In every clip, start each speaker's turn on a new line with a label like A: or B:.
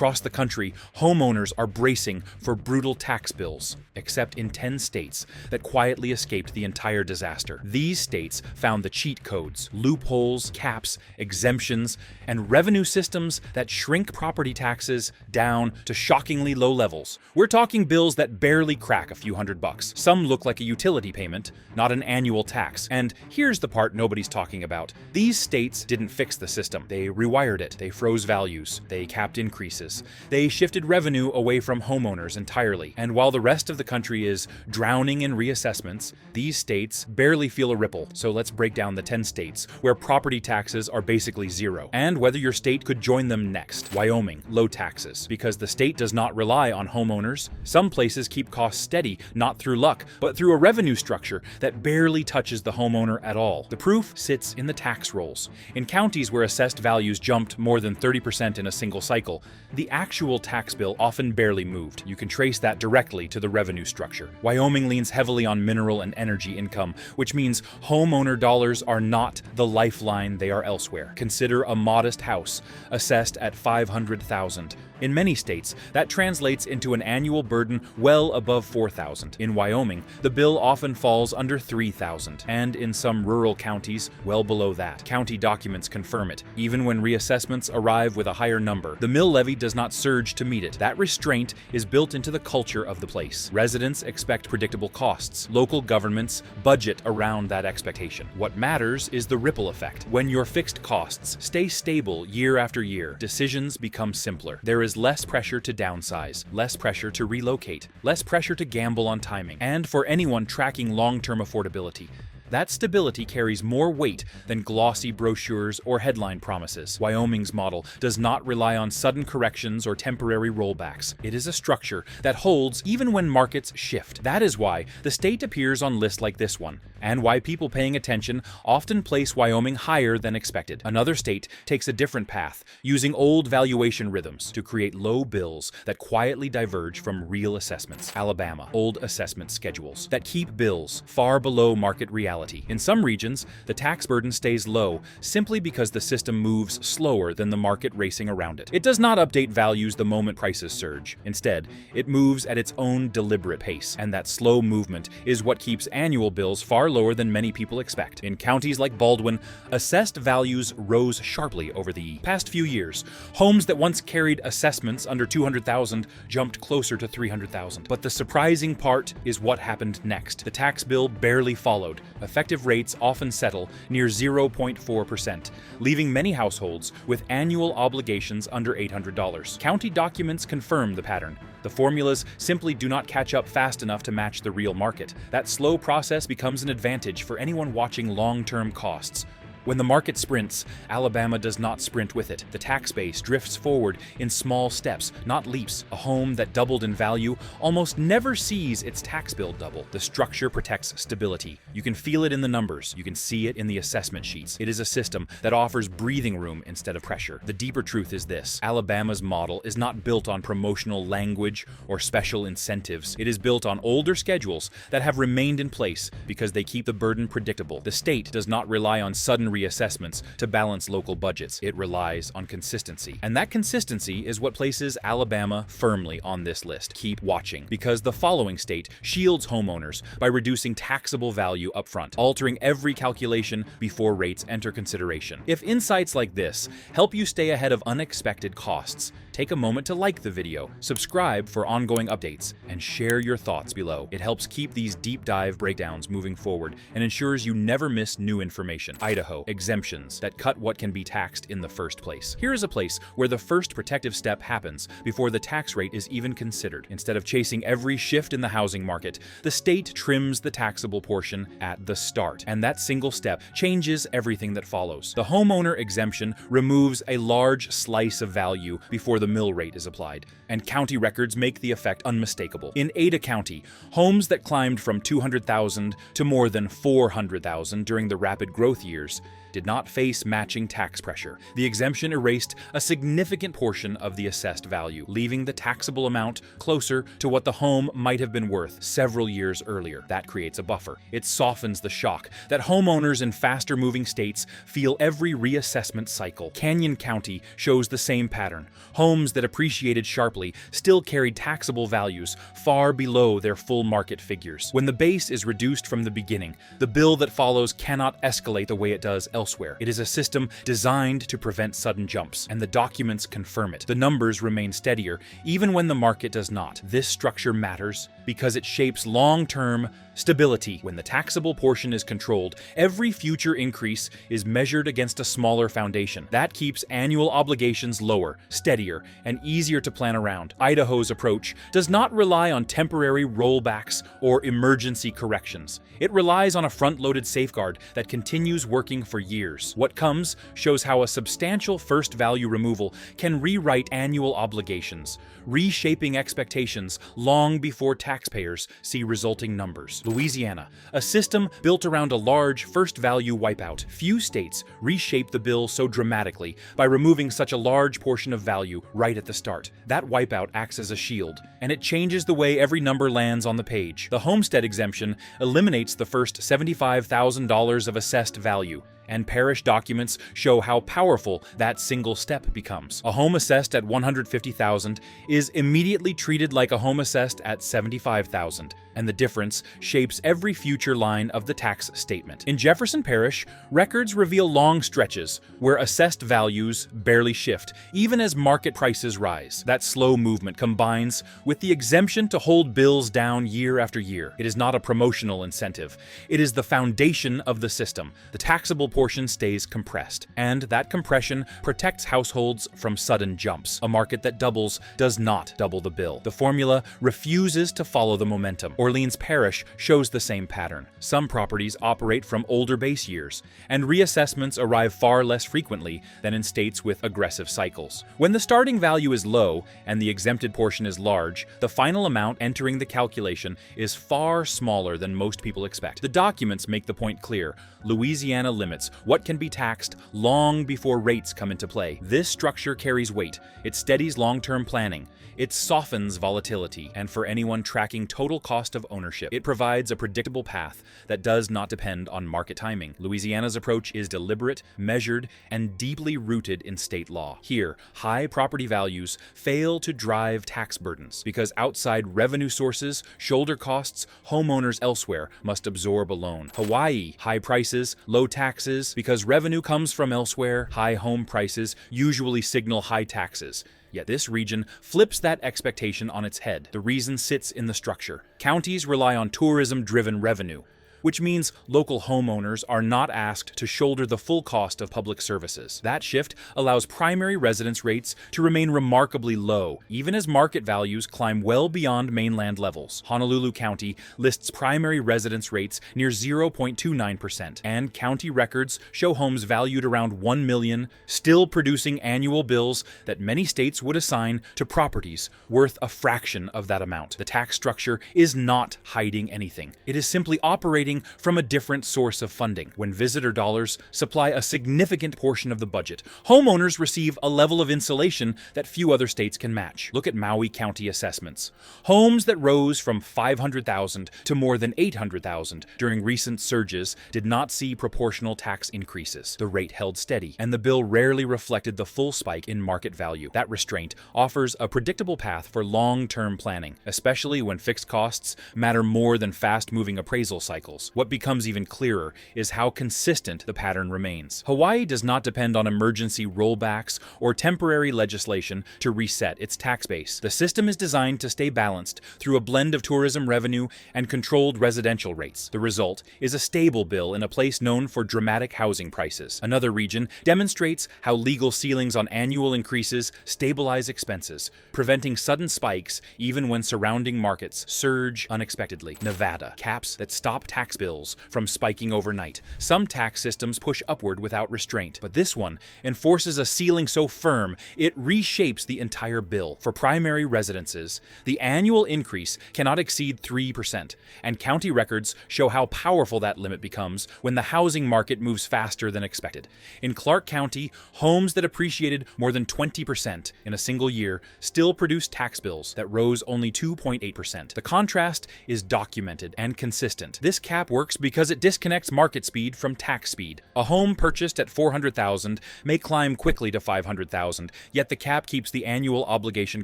A: Across the country, homeowners are bracing for brutal tax bills, except in 10 states that quietly escaped the entire disaster. These states found the cheat codes, loopholes, caps, exemptions, and revenue systems that shrink property taxes down to shockingly low levels. We're talking bills that barely crack a few $100. Some look like a utility payment, not an annual tax. And here's the part nobody's talking about. These states didn't fix the system. They rewired it. They froze values. They capped increases. They shifted revenue away from homeowners entirely. And while the rest of the country is drowning in reassessments, these states barely feel a ripple. So let's break down the 10 states where property taxes are basically zero, and whether your state could join them next. Wyoming, low taxes. Because the state does not rely on homeowners, some places keep costs steady, not through luck, but through a revenue structure that barely touches the homeowner at all. The proof sits in the tax rolls. In counties where assessed values jumped more than 30% in a single cycle, the actual tax bill often barely moved. You can trace that directly to the revenue structure. Wyoming leans heavily on mineral and energy income, which means homeowner dollars are not the lifeline they are elsewhere. Consider a modest house assessed at $500,000. In many states, that translates into an annual burden well above $4,000. In Wyoming, the bill often falls under $3,000, and in some rural counties, well below that. County documents confirm it. Even when reassessments arrive with a higher number, the mill levy does not surge to meet it. That restraint is built into the culture of the place. Residents expect predictable costs. Local governments budget around that expectation. What matters is the ripple effect. When your fixed costs stay stable year after year, decisions become simpler. There is less pressure to downsize, less pressure to relocate, less pressure to gamble on timing. And for anyone tracking long-term affordability, that stability carries more weight than glossy brochures or headline promises. Wyoming's model does not rely on sudden corrections or temporary rollbacks. It is a structure that holds even when markets shift. That is why the state appears on lists like this one, and why people paying attention often place Wyoming higher than expected. Another state takes a different path, using old valuation rhythms to create low bills that quietly diverge from real assessments. Alabama, old assessment schedules that keep bills far below market reality. In some regions, the tax burden stays low simply because the system moves slower than the market racing around it. It does not update values the moment prices surge. Instead, it moves at its own deliberate pace, and that slow movement is what keeps annual bills far lower than many people expect. In counties like Baldwin, assessed values rose sharply over the past few years. Homes that once carried assessments under $200,000 jumped closer to $300,000. But the surprising part is what happened next. The tax bill barely followed. Effective rates often settle near 0.4%, leaving many households with annual obligations under $800. County documents confirm the pattern. The formulas simply do not catch up fast enough to match the real market. That slow process becomes an advantage for anyone watching long-term costs. When the market sprints, Alabama does not sprint with it. The tax base drifts forward in small steps, not leaps. A home that doubled in value almost never sees its tax bill double. The structure protects stability. You can feel it in the numbers. You can see it in the assessment sheets. It is a system that offers breathing room instead of pressure. The deeper truth is this: Alabama's model is not built on promotional language or special incentives. It is built on older schedules that have remained in place because they keep the burden predictable. The state does not rely on sudden reassessments to balance local budgets. It relies on consistency. And that consistency is what places Alabama firmly on this list. Keep watching, because the following state shields homeowners by reducing taxable value upfront, altering every calculation before rates enter consideration. If insights like this help you stay ahead of unexpected costs, take a moment to like the video, subscribe for ongoing updates, and share your thoughts below. It helps keep these deep dive breakdowns moving forward and ensures you never miss new information. Idaho, exemptions that cut what can be taxed in the first place. Here is a place where the first protective step happens before the tax rate is even considered. Instead of chasing every shift in the housing market, the state trims the taxable portion at the start, and that single step changes everything that follows. The homeowner exemption removes a large slice of value before the mill rate is applied, and county records make the effect unmistakable. In Ada County, homes that climbed from $200,000 to more than $400,000 during the rapid growth years did not face matching tax pressure. The exemption erased a significant portion of the assessed value, leaving the taxable amount closer to what the home might have been worth several years earlier. That creates a buffer. It softens the shock that homeowners in faster-moving states feel every reassessment cycle. Canyon County shows the same pattern. Homes Homes that appreciated sharply still carried taxable values far below their full market figures. When the base is reduced from the beginning, the bill that follows cannot escalate the way it does elsewhere. It is a system designed to prevent sudden jumps, and the documents confirm it. The numbers remain steadier, even when the market does not. This structure matters because it shapes long-term stability. When the taxable portion is controlled, every future increase is measured against a smaller foundation. That keeps annual obligations lower, steadier, and easier to plan around. Idaho's approach does not rely on temporary rollbacks or emergency corrections. It relies on a front-loaded safeguard that continues working for years. What comes shows how a substantial first value removal can rewrite annual obligations, reshaping expectations long before taxpayers see resulting numbers. Louisiana, a system built around a large first value wipeout. Few states reshape the bill so dramatically by removing such a large portion of value right at the start. That wipeout acts as a shield, and it changes the way every number lands on the page. The homestead exemption eliminates the first $75,000 of assessed value, and parish documents show how powerful that single step becomes. A home assessed at $150,000 is immediately treated like a home assessed at $75,000, and the difference shapes every future line of the tax statement. In Jefferson Parish, records reveal long stretches where assessed values barely shift, even as market prices rise. That slow movement combines with the exemption to hold bills down year after year. It is not a promotional incentive. It is the foundation of the system. The taxable portion stays compressed, and that compression protects households from sudden jumps. A market that doubles does not double the bill. The formula refuses to follow the momentum. Orleans Parish shows the same pattern. Some properties operate from older base years, and reassessments arrive far less frequently than in states with aggressive cycles. When the starting value is low and the exempted portion is large, the final amount entering the calculation is far smaller than most people expect. The documents make the point clear. Louisiana limits what can be taxed long before rates come into play. This structure carries weight. It steadies long-term planning. It softens volatility, and for anyone tracking total cost of ownership, it provides a predictable path that does not depend on market timing. Louisiana's approach is deliberate, measured, and deeply rooted in state law. Here, high property values fail to drive tax burdens because outside revenue sources shoulder costs homeowners elsewhere must absorb alone. Hawaii, high prices, low taxes because revenue comes from elsewhere. High home prices usually signal high taxes. Yet this region flips that expectation on its head. The reason sits in the structure. Counties rely on tourism-driven revenue, which means local homeowners are not asked to shoulder the full cost of public services. That shift allows primary residence rates to remain remarkably low, even as market values climb well beyond mainland levels. Honolulu County lists primary residence rates near 0.29%, and county records show homes valued around $1 million, still producing annual bills that many states would assign to properties worth a fraction of that amount. The tax structure is not hiding anything. It is simply operating from a different source of funding. When visitor dollars supply a significant portion of the budget, homeowners receive a level of insulation that few other states can match. Look at Maui County assessments. Homes that rose from $500,000 to more than $800,000 during recent surges did not see proportional tax increases. The rate held steady, and the bill rarely reflected the full spike in market value. That restraint offers a predictable path for long-term planning, especially when fixed costs matter more than fast-moving appraisal cycles. What becomes even clearer is how consistent the pattern remains. Hawaii does not depend on emergency rollbacks or temporary legislation to reset its tax base. The system is designed to stay balanced through a blend of tourism revenue and controlled residential rates. The result is a stable bill in a place known for dramatic housing prices. Another region demonstrates how legal ceilings on annual increases stabilize expenses, preventing sudden spikes even when surrounding markets surge unexpectedly. Nevada, caps that stop tax bills from spiking overnight. Some tax systems push upward without restraint, but this one enforces a ceiling so firm it reshapes the entire bill. For primary residences, the annual increase cannot exceed 3%, and county records show how powerful that limit becomes when the housing market moves faster than expected. In Clark County, homes that appreciated more than 20% in a single year still produced tax bills that rose only 2.8%. The contrast is documented and consistent. This cap cap works because it disconnects market speed from tax speed. A home purchased at $400,000 may climb quickly to $500,000, yet the cap keeps the annual obligation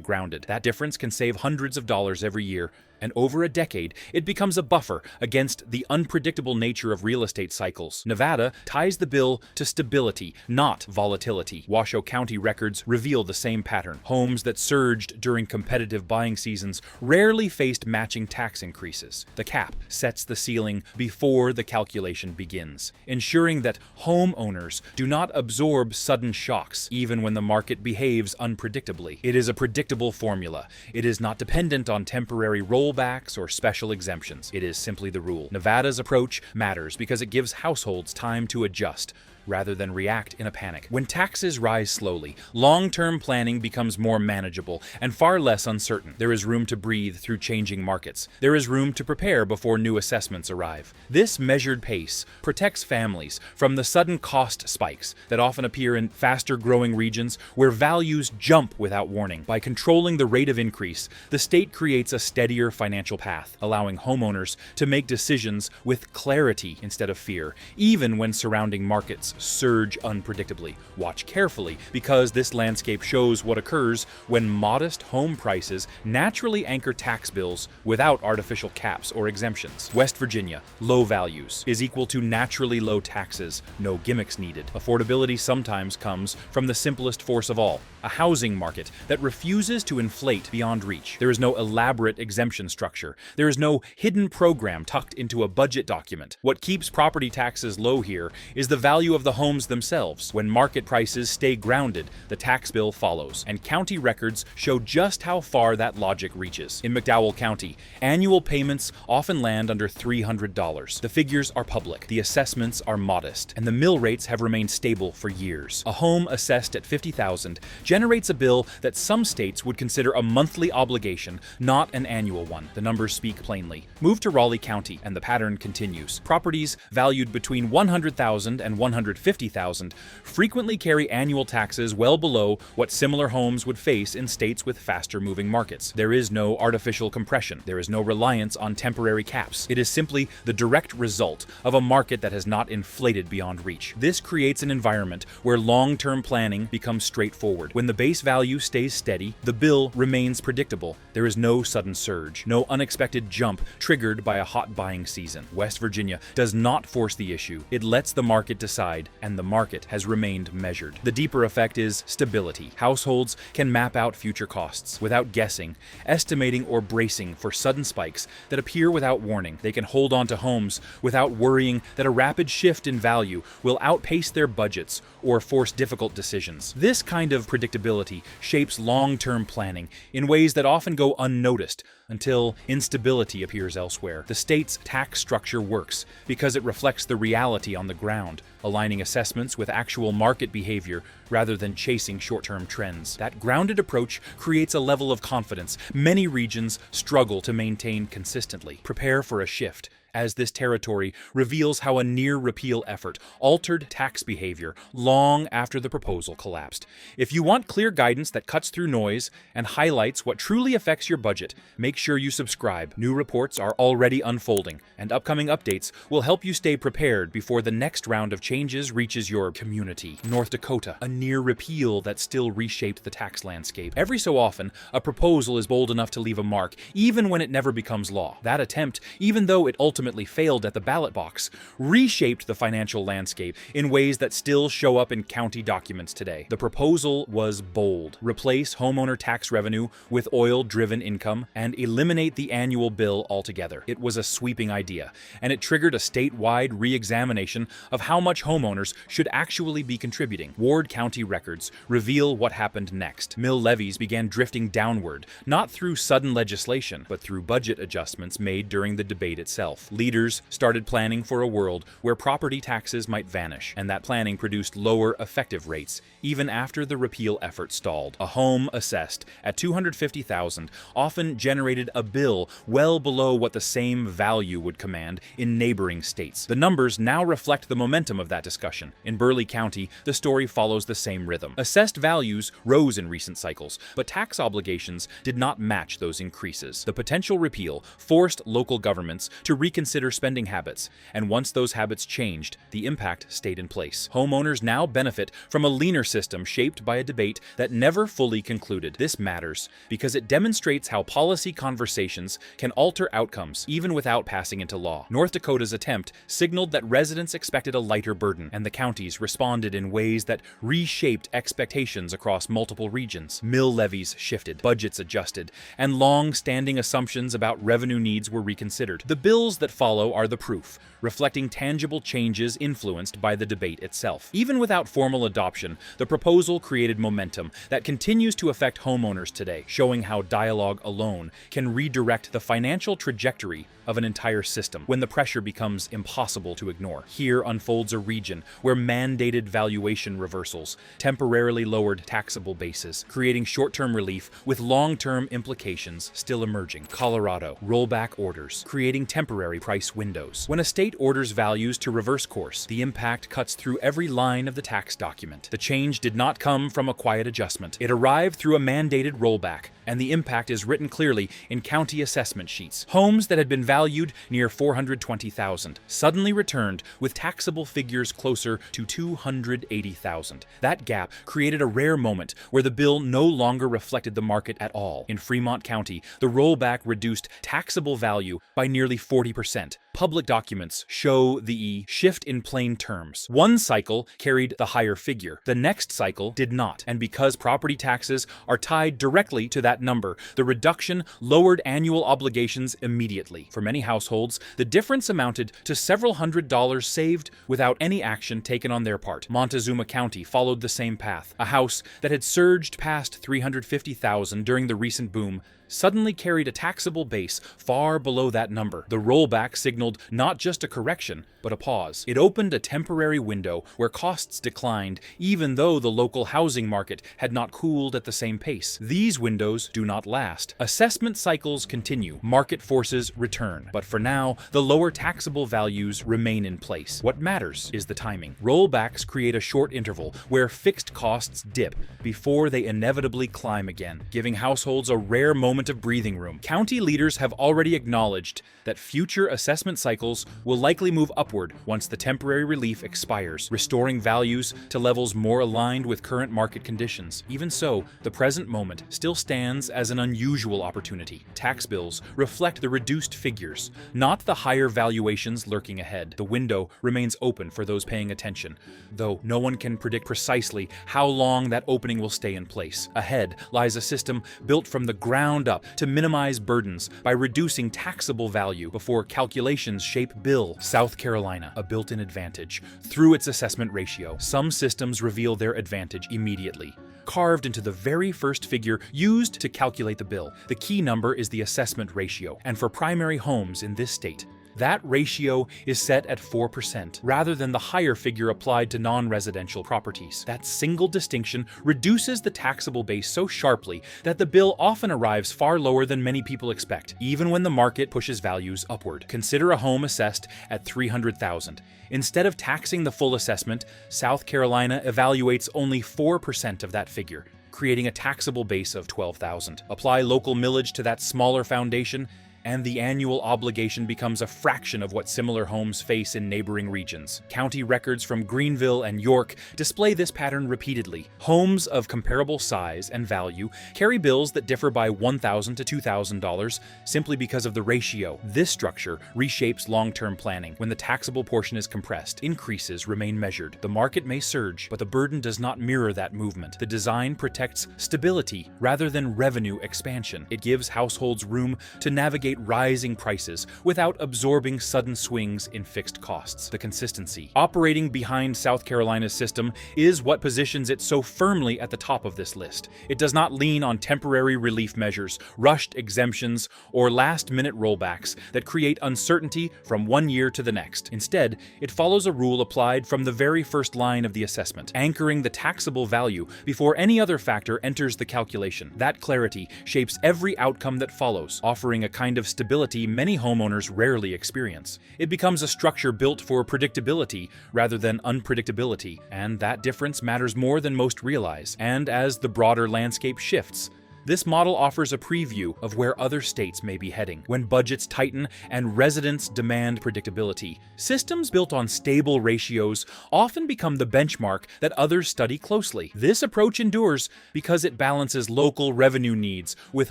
A: grounded. That difference can save hundreds of dollars every year, and over a decade, it becomes a buffer against the unpredictable nature of real estate cycles. Nevada ties the bill to stability, not volatility. Washoe County records reveal the same pattern. Homes that surged during competitive buying seasons rarely faced matching tax increases. The cap sets the ceiling before the calculation begins, ensuring that homeowners do not absorb sudden shocks, even when the market behaves unpredictably. It is a predictable formula. It is not dependent on temporary rollbacks or special exemptions. It is simply the rule. Nevada's approach matters because it gives households time to adjust, rather than react in a panic. When taxes rise slowly, long-term planning becomes more manageable and far less uncertain. There is room to breathe through changing markets. There is room to prepare before new assessments arrive. This measured pace protects families from the sudden cost spikes that often appear in faster-growing regions where values jump without warning. By controlling the rate of increase, the state creates a steadier financial path, allowing homeowners to make decisions with clarity instead of fear, even when surrounding markets surge unpredictably. Watch carefully, because this landscape shows what occurs when modest home prices naturally anchor tax bills without artificial caps or exemptions. West Virginia, low values is equal to naturally low taxes, no gimmicks needed. Affordability sometimes comes from the simplest force of all, a housing market that refuses to inflate beyond reach. There is no elaborate exemption structure. There is no hidden program tucked into a budget document. What keeps property taxes low here is the value of the homes themselves. When market prices stay grounded, the tax bill follows, and county records show just how far that logic reaches. In McDowell County, annual payments often land under $300. The figures are public, the assessments are modest, and the mill rates have remained stable for years. A home assessed at $50,000 generates a bill that some states would consider a monthly obligation, not an annual one. The numbers speak plainly. Move to Raleigh County, and the pattern continues. Properties valued between $100,000 and $150,000 frequently carry annual taxes well below what similar homes would face in states with faster-moving markets. There is no artificial compression. There is no reliance on temporary caps. It is simply the direct result of a market that has not inflated beyond reach. This creates an environment where long-term planning becomes straightforward. When the base value stays steady, the bill remains predictable. There is no sudden surge, no unexpected jump triggered by a hot buying season. West Virginia does not force the issue. It lets the market decide, and the market has remained measured. The deeper effect is stability. Households can map out future costs without guessing, estimating, or bracing for sudden spikes that appear without warning. They can hold on to homes without worrying that a rapid shift in value will outpace their budgets or force difficult decisions. This kind of predictability shapes long-term planning in ways that often go unnoticed until instability appears elsewhere. The state's tax structure works because it reflects the reality on the ground, aligning assessments with actual market behavior rather than chasing short-term trends. That grounded approach creates a level of confidence many regions struggle to maintain consistently. Prepare for a shift, as this territory reveals how a near-repeal effort altered tax behavior long after the proposal collapsed. If you want clear guidance that cuts through noise and highlights what truly affects your budget, make sure you subscribe. New reports are already unfolding, and upcoming updates will help you stay prepared before the next round of changes reaches your community. North Dakota, a near repeal that still reshaped the tax landscape. Every so often, a proposal is bold enough to leave a mark, even when it never becomes law. That attempt, even though it ultimately failed at the ballot box, reshaped the financial landscape in ways that still show up in county documents today. The proposal was bold: replace homeowner tax revenue with oil-driven income and eliminate the annual bill altogether. It was a sweeping idea, and it triggered a statewide re-examination of how much homeowners should actually be contributing. Ward County records reveal what happened next. Mill levies began drifting downward, not through sudden legislation, but through budget adjustments made during the debate itself. Leaders started planning for a world where property taxes might vanish, and that planning produced lower effective rates, even after the repeal effort stalled. A home assessed at $250,000 often generated a bill well below what the same value would command in neighboring states. The numbers now reflect the momentum of that discussion. In Burleigh County, the story follows the same rhythm. Assessed values rose in recent cycles, but tax obligations did not match those increases. The potential repeal forced local governments to reconsider reconsider spending habits, and once those habits changed, the impact stayed in place. Homeowners now benefit from a leaner system shaped by a debate that never fully concluded. This matters because it demonstrates how policy conversations can alter outcomes even without passing into law. North Dakota's attempt signaled that residents expected a lighter burden, and the counties responded in ways that reshaped expectations across multiple regions. Mill levies shifted, budgets adjusted, and long-standing assumptions about revenue needs were reconsidered. The bills that follow are the proof, reflecting tangible changes influenced by the debate itself. Even without formal adoption, the proposal created momentum that continues to affect homeowners today, showing how dialogue alone can redirect the financial trajectory of an entire system when the pressure becomes impossible to ignore. Here unfolds a region where mandated valuation reversals temporarily lowered taxable bases, creating short-term relief with long-term implications still emerging. Colorado, rollback orders, creating temporary price windows. When a state orders values to reverse course, the impact cuts through every line of the tax document. The change did not come from a quiet adjustment. It arrived through a mandated rollback, and the impact is written clearly in county assessment sheets. Homes that had been valued near $420,000 suddenly returned with taxable figures closer to $280,000. That gap created a rare moment where the bill no longer reflected the market at all. In Fremont County, the rollback reduced taxable value by nearly 40%. Public documents show the shift in plain terms. One cycle carried the higher figure, the next cycle did not, and because property taxes are tied directly to that number, the reduction lowered annual obligations immediately. For many households, the difference amounted to several $100s saved without any action taken on their part. Montezuma County followed the same path. A house that had surged past $350,000 during the recent boom suddenly carried a taxable base far below that number. The rollback signaled not just a correction, but a pause. It opened a temporary window where costs declined even though the local housing market had not cooled at the same pace. These windows do not last. Assessment cycles continue, market forces return, but for now, the lower taxable values remain in place. What matters is the timing. Rollbacks create a short interval where fixed costs dip before they inevitably climb again, giving households a rare moment of breathing room. County leaders have already acknowledged that future assessment cycles will likely move upward once the temporary relief expires, restoring values to levels more aligned with current market conditions. Even so, the present moment still stands as an unusual opportunity. Tax bills reflect the reduced figures, not the higher valuations lurking ahead. The window remains open for those paying attention, though no one can predict precisely how long that opening will stay in place. Ahead lies a system built from the ground up to minimize burdens by reducing taxable value before calculations shape bill. South Carolina, a built-in advantage through its assessment ratio. Some systems reveal their advantage immediately, carved into the very first figure used to calculate the bill. The key number is the assessment ratio, and for primary homes in this state, that ratio is set at 4%, rather than the higher figure applied to non-residential properties. That single distinction reduces the taxable base so sharply that the bill often arrives far lower than many people expect, even when the market pushes values upward. Consider a home assessed at $300,000. Instead of taxing the full assessment, South Carolina evaluates only 4% of that figure, creating a taxable base of $12,000. Apply local millage to that smaller foundation, and the annual obligation becomes a fraction of what similar homes face in neighboring regions. County records from Greenville and York display this pattern repeatedly. Homes of comparable size and value carry bills that differ by $1,000 to $2,000 simply because of the ratio. This structure reshapes long-term planning. When the taxable portion is compressed, increases remain measured. The market may surge, but the burden does not mirror that movement. The design protects stability rather than revenue expansion. It gives households room to navigate rising prices without absorbing sudden swings in fixed costs. The consistency operating behind South Carolina's system is what positions it so firmly at the top of this list. It does not lean on temporary relief measures, rushed exemptions, or last-minute rollbacks that create uncertainty from one year to the next. Instead, it follows a rule applied from the very first line of the assessment, anchoring the taxable value before any other factor enters the calculation. That clarity shapes every outcome that follows, offering a kind of stability many homeowners rarely experience. It becomes a structure built for predictability rather than unpredictability, and that difference matters more than most realize. And as the broader landscape shifts, This model offers a preview of where other states may be heading when budgets tighten and residents demand predictability. Systems built on stable ratios often become the benchmark that others study closely. This approach endures because it balances local revenue needs with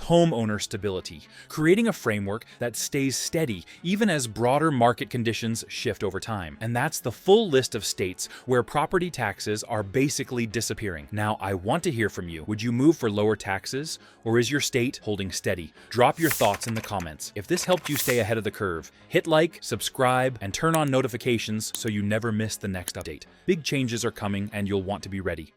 A: homeowner stability, creating a framework that stays steady even as broader market conditions shift over time. And that's the full list of states where property taxes are basically disappearing. Now, I want to hear from you. Would you move for lower taxes, or is your state holding steady? Drop your thoughts in the comments. If this helped you stay ahead of the curve, hit like, subscribe, and turn on notifications so you never miss the next update. Big changes are coming and you'll want to be ready.